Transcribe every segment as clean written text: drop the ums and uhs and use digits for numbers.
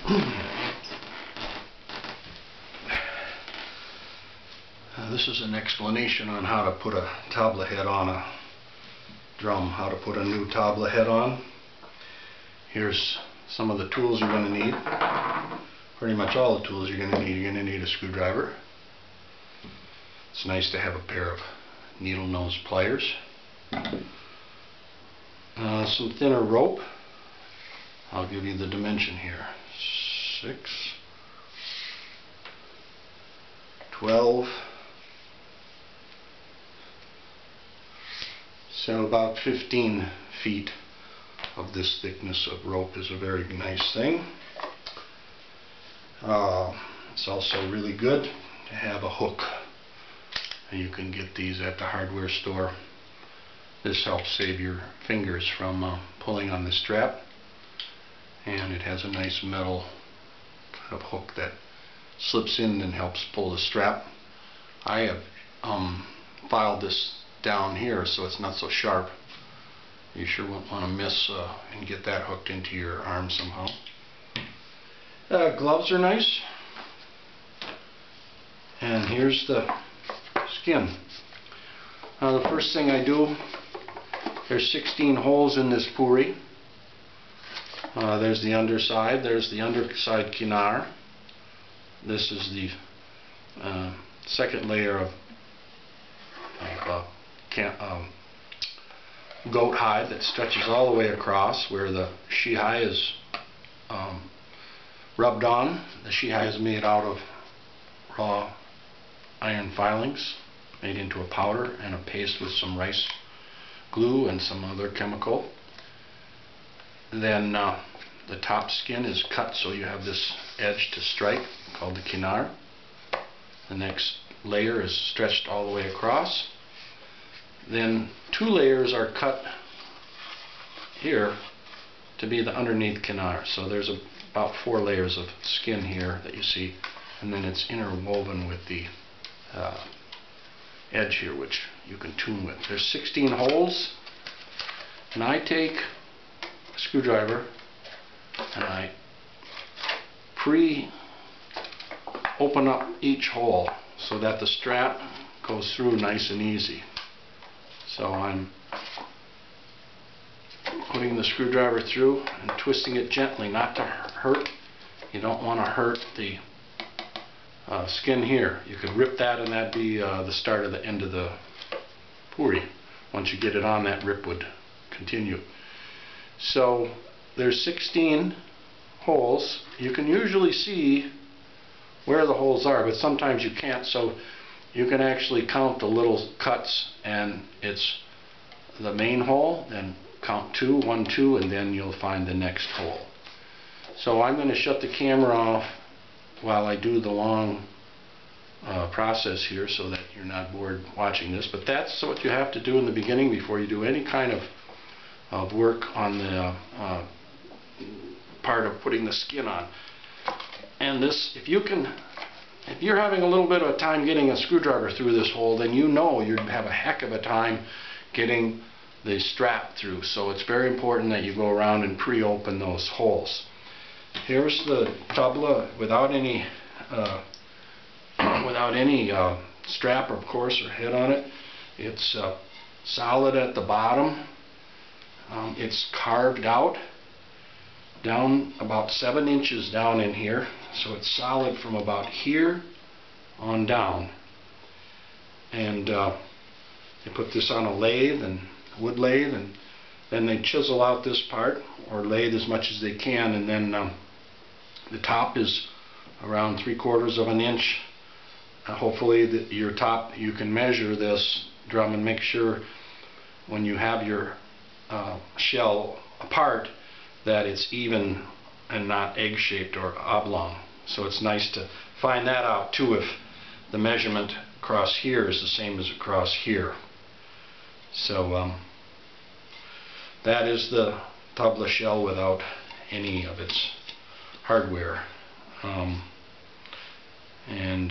This is an explanation on how to put a tabla head on a drum, how to put a new tabla head on. Here's some of the tools you're going to need. Pretty much all the tools you're going to need. You're going to need a screwdriver. It's nice to have a pair of needle nose pliers. Some thinner rope. I'll give you the dimension here. 6, 12, so about 15 feet of this thickness of rope is a very nice thing. It's also really good to have a hook, and you can get these at the hardware store. This helps save your fingers from pulling on the strap, and it has a nice metal kind of hook that slips in and helps pull the strap. I have filed this down here so it's not so sharp. You sure won't want to miss and get that hooked into your arm somehow. Gloves are nice, and here's the skin. Now the first thing I do, there's 16 holes in this puri. There's the underside, there's the underside kinar. This is the second layer of goat hide that stretches all the way across, where the shihai is rubbed on. The shihai is made out of raw iron filings made into a powder and a paste with some rice glue and some other chemical. Then the top skin is cut so you have this edge to strike called the kinar. The next layer is stretched all the way across. Then 2 layers are cut here to be the underneath kinar. So there's about 4 layers of skin here that you see, and then it's interwoven with the edge here, which you can tune with. There's 16 holes, and I take a screwdriver and I open up each hole so that the strap goes through nice and easy. So I'm putting the screwdriver through and twisting it gently, not to hurt. You don't want to hurt the skin here. You could rip that and that'd be the start of the end of the puri. Once you get it on, that rip would continue. So there's 16 holes. You can usually see where the holes are, but sometimes you can't, so you can actually count the little cuts, and it's the main hole, then count 2, 1, 2, and then you'll find the next hole. So I'm going to shut the camera off while I do the long process here so that you're not bored watching this, but that's what you have to do in the beginning before you do any kind of work on the part of putting the skin on. And this, if you're having a little bit of time getting a screwdriver through this hole, then you know you'd have a heck of a time getting the strap through. So it's very important that you go around and pre-open those holes. Here's the tabla without any strap, of course, or head on it. It's solid at the bottom. It's carved out down about 7 inches down in here, so it's solid from about here on down. And they put this on a lathe, and wood lathe, and then they chisel out this part, or lathe as much as they can, and then the top is around 3/4 of an inch. Hopefully your top, you can measure this drum and make sure when you have your shell apart that it's even and not egg-shaped or oblong. So it's nice to find that out too, if the measurement across here is the same as across here. So that is the tabla shell without any of its hardware. I'm going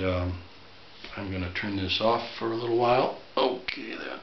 to turn this off for a little while. Okay then.